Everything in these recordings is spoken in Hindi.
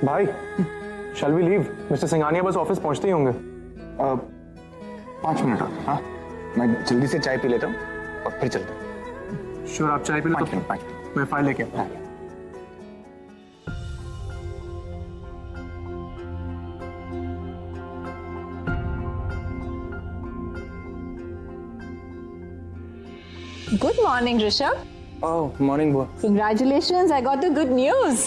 भाई shall we leave? Mister Singhania बस ऑफिस पहुंचते ही होंगे। 5 मिनट और, हाँ मैं जल्दी से चाय पी लेता हूँ और फिर चलते हैं। श्योर, आप चाय पी लो। 5 मिनट। मैं फाइल लेके आता हूँ। Good morning, Rishabh. Oh morning बुआ। Congratulations, I got the good news.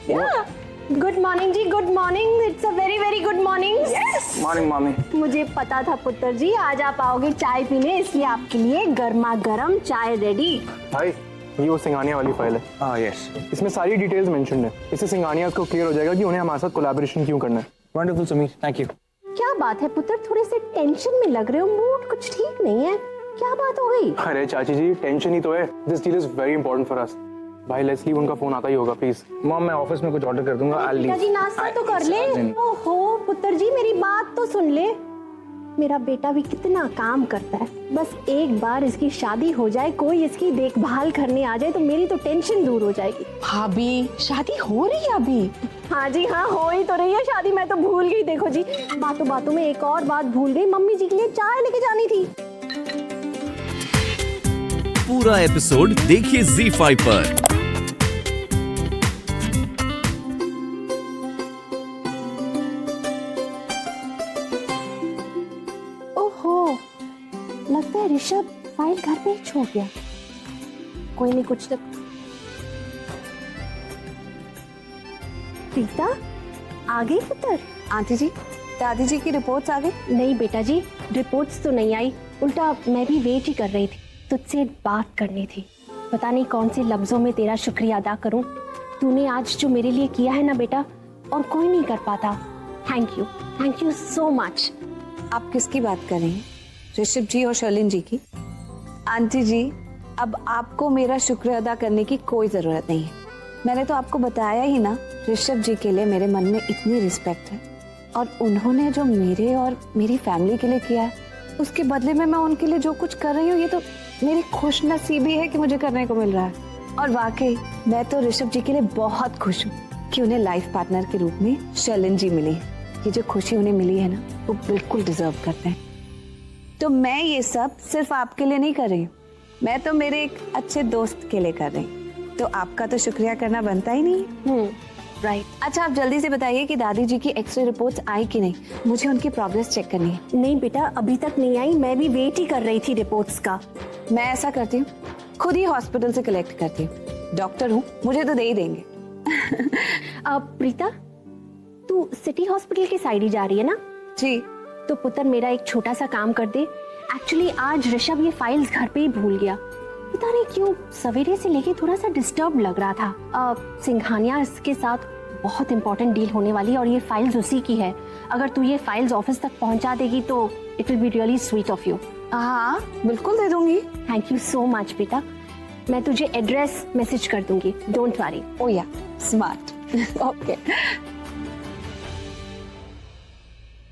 Yeah. Good morning जी, good morning. It's a very very good morning. Yes. Morning mommy. मुझे पता था पुत्र जी आज आप आओगे चाय पीने, इसलिए आपके लिए गर्मा गर्म चाय रेडी। भाई ये वो सिंघानिया वाली फाइल है। हाँ यस। इसमें सारी डिटेल्स मेंशन्ड है। इससे सिंघानिया को क्लियर हो जाएगा कि उन्हें हमारे साथ कोलैबोरेशन क्यों करना है। Wonderful Sameer, thank you. क्या बात है पुत्र, थोड़े से टेंशन में लग रहे हो, मूड कुछ ठीक नहीं है, क्या बात हो गई? अरे चाची जी टेंशन ही तो है। This deal is very important for us. भाई लेट्स लीव, उनका फोन आता ही होगा। प्लीज मॉम मैं ऑफिस में कुछ ऑर्डर कर दूंगा। I'll leave. पिताजी नाश्ता तो कर ले। ओहो पुत्र जी मेरी बात तो सुन ले, मेरा बेटा भी कितना काम करता है, बस एक बार इसकी शादी हो जाए, कोई इसकी देखभाल करने आ जाए तो मेरी तो टेंशन दूर हो जाएगी। भाभी शादी हो रही है अभी? हाँ जी हाँ, हो ही तो रही है शादी, मैं तो भूल गई। देखो जी बातों बातों में एक और बात भूल गई, मम्मी जी के लिए चाय लेके जानी थी। पूरा एपिसोड देखिए ZEE5 पर। ओहो, लगता है ऋषभ फाइल घर पे ही छोड़ गया। कोई नहीं, कुछ तो। प्रीता आ गई पुत्र? आंटी जी, दादी जी की रिपोर्ट्स आ गई? नहीं बेटा जी, रिपोर्ट्स तो नहीं आई, उल्टा मैं भी वेट ही कर रही थी, तुझसे बात करनी थी। पता नहीं कौन से लफ्जों में तेरा शुक्रिया अदा करूं। तूने आज जो मेरे लिए किया है ना बेटा, और कोई नहीं कर पाता। Thank you so much. आप किसकी बात कर रही हैं? ऋषभ जी और शर्लिन जी की? आंटी जी, अब आपको मेरा शुक्र अदा करने की कोई जरूरत नहीं है। मैंने तो आपको बताया ही ना, ऋषभ जी के लिए मेरे मन में इतनी रिस्पेक्ट है, और उन्होंने जो मेरे और मेरी फैमिली के लिए किया है, उसके बदले में मैं उनके लिए जो कुछ कर रही हूँ, ये तो मेरी खुशनसीबी है कि मुझे करने को मिल रहा है। और वाकई मैं तो ऋषभ जी के लिए बहुत खुश हूँ कि उन्हें लाइफ पार्टनर के रूप में शर्लिन जी मिली। ये जो खुशी उन्हें मिली है ना, वो बिल्कुल डिजर्व करते हैं। तो मैं ये सब सिर्फ आपके लिए नहीं कर रही हूँ, मैं तो मेरे एक अच्छे दोस्त के लिए कर रही हूँ, तो आपका तो शुक्रिया करना बनता ही नहीं है। राइट। अच्छा आप जल्दी से बताइए कि दादी जी की एक्सरे रिपोर्ट्स आई कि नहीं, मुझे उनकी प्रोग्रेस चेक करनी है। नहीं बेटा, अभी तक नहीं आई, मैं भी वेट ही कर रही थी रिपोर्ट्स का। मैं ऐसा करती हूँ, खुद ही हॉस्पिटल से कलेक्ट करती हूँ, डॉक्टर हूँ, मुझे तो दे ही देंगे। प्रीता तू सिटी हॉस्पिटल की साइड ही जा रही है ना? जी। तो पुत्र मेरा एक छोटा सा काम कर दे। एक्चुअली आज ऋषभ ये फाइल्स घर पे ही भूल गया, पता नहीं क्यों सवेरे से लेके थोड़ा सा डिस्टर्ब लग रहा था। सिंघानिया इसके साथ बहुत इंपॉर्टेंट डील होने वाली है और ये फाइल्स उसी की है। अगर तू ये फाइल्स ऑफिस तक पहुंचा देगी तो it will be really sweet of you. हाँ बिल्कुल दे दूंगी। थैंक यू सो मच बेटा, मैं तुझे एड्रेस मैसेज कर दूंगी, डोंट वरी। ओ या स्मार्ट। ओके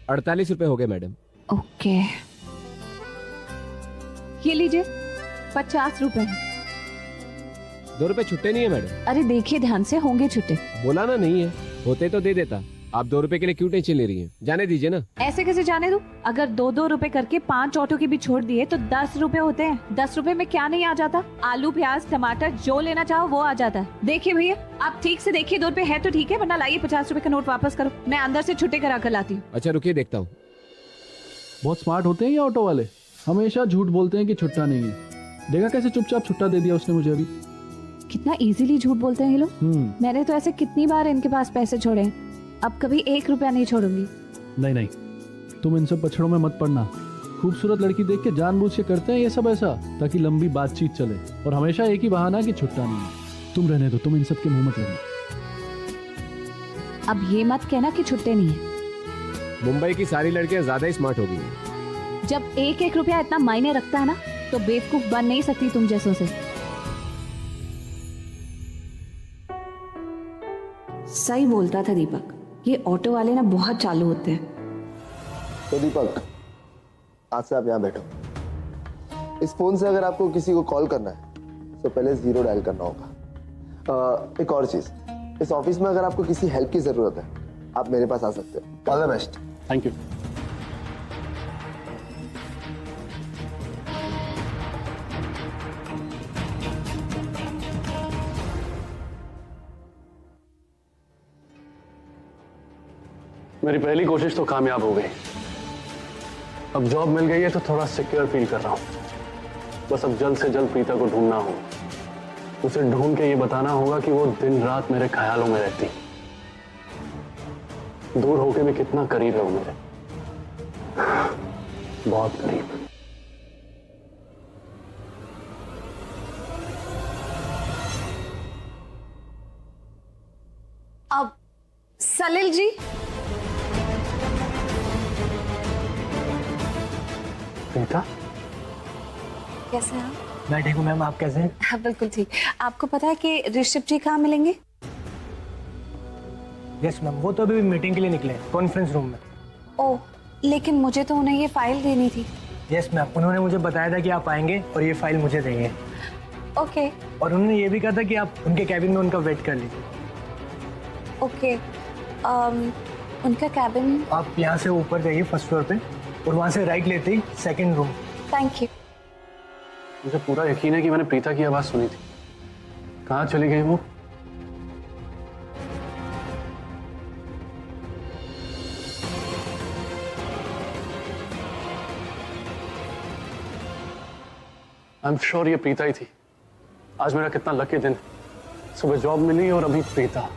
48 रुपए हो गए मैडम। ओके, ये लीजिए 50 रुपए। 2 रुपए छुट्टे नहीं है मैडम। अरे देखिए ध्यान से, होंगे छुट्टे। बोला ना नहीं है, होते तो दे देता। आप 2 रुपए के लिए क्यों टेंशन ले रही हैं? जाने दीजिए ना। ऐसे कैसे जाने दूं? अगर 2-2 रुपए करके 5 ऑटो की भी छोड़ दिए तो 10 रुपए होते हैं। 10 रुपए में क्या नहीं आ जाता? आलू प्याज टमाटर जो लेना चाहो वो आ जाता है। देखिए भैया आप ठीक से देखिए, 2 रुपए है तो ठीक है, वरना लाइए 50 रुपए का नोट वापस करो, मैं अंदर से छुट्टे करा कर लाती हूँ। अच्छा रुकिए देखता हूँ। बहुत स्मार्ट होते हैं ये ऑटो वाले, हमेशा झूठ बोलते हैं कि छुट्टा नहीं है। देखा कैसे चुपचाप छुट्टा दे दिया उसने मुझे अभी। कितना इजीली झूठ बोलते हैं ये लोग। मैंने तो ऐसे कितनी बार इनके पास पैसे छोड़े हैं, अब कभी 1 रुपया नहीं छोड़ूंगी। नहीं, तुम इन सब पछड़ों में मत पड़ना। खूबसूरत लड़की देख के जानबूझ के करते हैं ये सब ऐसा, ताकि लंबी बातचीत चले, और हमेशा एक ही बहाना कि छुट्टा नहीं है। तुम रहने दो, तुम इन सब के मुंह मत लगना। अब ये मत कहना कि छुट्टे नहीं है। मुंबई की सारी लड़कियां ज्यादा ही स्मार्ट हो गई हैं। जब 1-1 रुपया इतना मायने रखता है ना, तो बेवकूफ बन नहीं सकती तुम जैसों से। सही बोलता था दीपक, ये ऑटो वाले ना बहुत चालू होते हैं। तो दीपक, आज से आप यहाँ बैठो। इस फोन से अगर आपको किसी को कॉल करना है तो पहले 0 डायल करना होगा। एक और चीज, इस ऑफिस में अगर आपको किसी हेल्प की जरूरत है, आप मेरे पास आ सकते हो। All the best. Thank you. मेरी पहली कोशिश तो कामयाब हो गई। अब जॉब मिल गई है तो थोड़ा सिक्योर फील कर रहा हूं। बस अब जल्द से जल्द प्रीता को ढूंढना होगा। उसे ढूंढ के ये बताना होगा कि वो दिन रात मेरे ख्यालों में रहती, दूर होके भी कितना करीब है वो मेरे, बहुत करीब। अब सलिल जी, प्रीता, कैसे हैं आप? मैं ठीक हूँ मैम, आप कैसे हैं? हाँ, बिल्कुल ठीक। आपको पता है कि ऋषभ जी कहाँ मिलेंगे? यस मैम, वो तो अभी मीटिंग के लिए निकले हैं कॉन्फ्रेंस रूम में। ओह, लेकिन मुझे तो उन्हें ये फाइल देनी थी। यस मैम, उन्होंने मुझे बताया था कि आप आएंगे और ये फाइल मुझे देंगे। ओके और उन्होंने ये भी कहा था कि आप उनके कैबिन में उनका वेट कर लीजिए। ओके। उनका कैबिन? आप यहाँ से ऊपर जाइए फर्स्ट फ्लोर पे और वहाँ से राइट लेते ही सेकंड रूम। Thank you. मुझे पूरा यकीन है कि मैंने प्रीता की आवाज सुनी थी। कहाँ चली गई वो? आई एम श्योर ये प्रीता ही थी। आज मेरा कितना लकी दिन है। सुबह जॉब मिली और अभी प्रीता।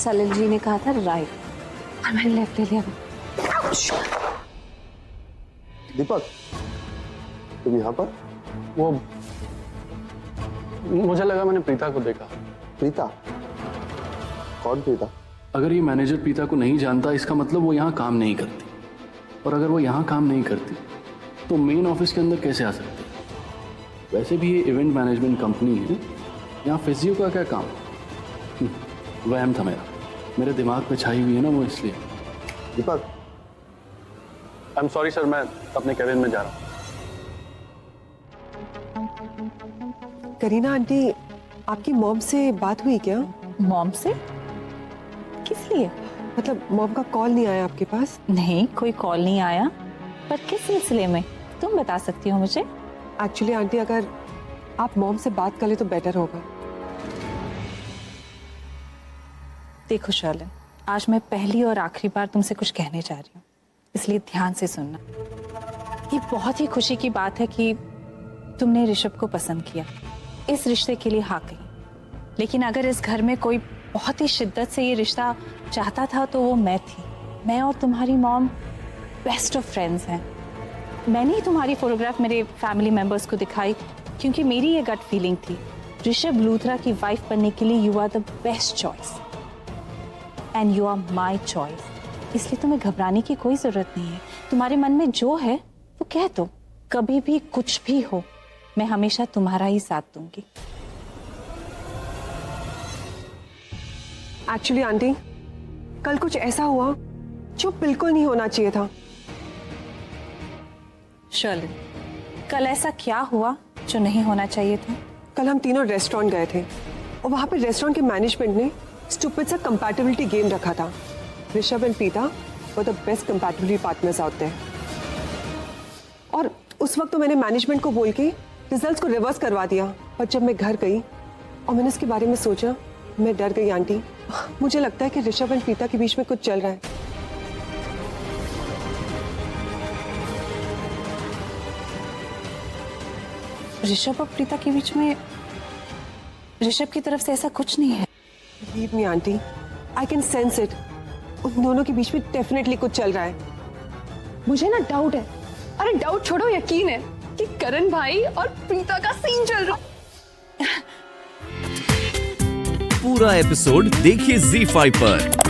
सलिल जी ने कहा था राइट और मैंने लेफ्ट ले लिया। दीपक, तुम यहाँ पर? वो मुझे लगा मैंने प्रीता को देखा। प्रीता? कौन प्रीता? अगर ये मैनेजर प्रीता को नहीं जानता, इसका मतलब वो यहाँ काम नहीं करती। और अगर वो यहाँ काम नहीं करती तो मेन ऑफिस के अंदर कैसे आ सकती? वैसे भी ये इवेंट मैनेजमेंट कंपनी है, यहाँ फिजियो का क्या काम? वहम था मेरे दिमाग पे छाई हुई है ना वो, इसलिए। दीपक, आई एम सॉरी सर, मैं अपने कैबिन में जा रहा हूँ। करीना आंटी, आपकी मॉम से बात हुई क्या? मॉम से? किस लिए? मतलब मॉम का कॉल नहीं आया आपके पास? नहीं, कोई कॉल नहीं आया। पर किस सिलसिले में, तुम बता सकती हो मुझे? एक्चुअली आंटी, अगर आप मॉम से बात कर ले तो बेटर होगा। देखो शर्लिन, आज मैं पहली और आखिरी बार तुमसे कुछ कहने जा रही हूँ, इसलिए ध्यान से सुनना। ये बहुत ही खुशी की बात है कि तुमने ऋषभ को पसंद किया, इस रिश्ते के लिए हाँ कही। लेकिन अगर इस घर में कोई बहुत ही शिद्दत से ये रिश्ता चाहता था तो वो मैं थी। मैं और तुम्हारी मॉम बेस्ट ऑफ फ्रेंड्स हैं। मैंने ही तुम्हारी फोटोग्राफ मेरे फैमिली मेंबर्स को दिखाई क्योंकि मेरी ये गट फीलिंग थी, ऋषभ लूथरा की वाइफ बनने के लिए you are the best choice and you are my choice. इसलिए तुम्हें घबराने की कोई जरूरत नहीं है। तुम्हारे मन में जो है वो कह दो। कभी भी कुछ भी हो, मैं हमेशा तुम्हारा ही साथ दूंगी। एक्चुअली आंटी, कल कुछ ऐसा हुआ जो बिल्कुल नहीं होना चाहिए था। शर्लिन, कल ऐसा क्या हुआ जो नहीं होना चाहिए था? कल हम तीनों रेस्टोरेंट गए थे और वहां पे रेस्टोरेंट के मैनेजमेंट ने स्टूपिड सा कंपैटिबिलिटी गेम रखा था। Rishabh and Preeta were the best compatibility partners out there. और उस वक्त तो मैंने मैनेजमेंट को बोल के रिजल्ट्स को रिवर्स करवा दिया। पर जब मैं घर गई और मैंने इसके बारे में सोचा, मैं डर गई आंटी। मुझे लगता है कि ऋषभ एंड प्रीता के बीच में कुछ चल रहा है। ऋषभ और प्रीता के बीच में ऋषभ की तरफ से ऐसा कुछ नहीं है। Believe me aunty, I can sense it। उन दोनों के बीच में डेफिनेटली कुछ चल रहा है। मुझे ना डाउट है, अरे डाउट छोड़ो, यकीन है कि करण भाई और प्रीता का सीन चल रहा है। पूरा एपिसोड देखिए ZEE5 पर।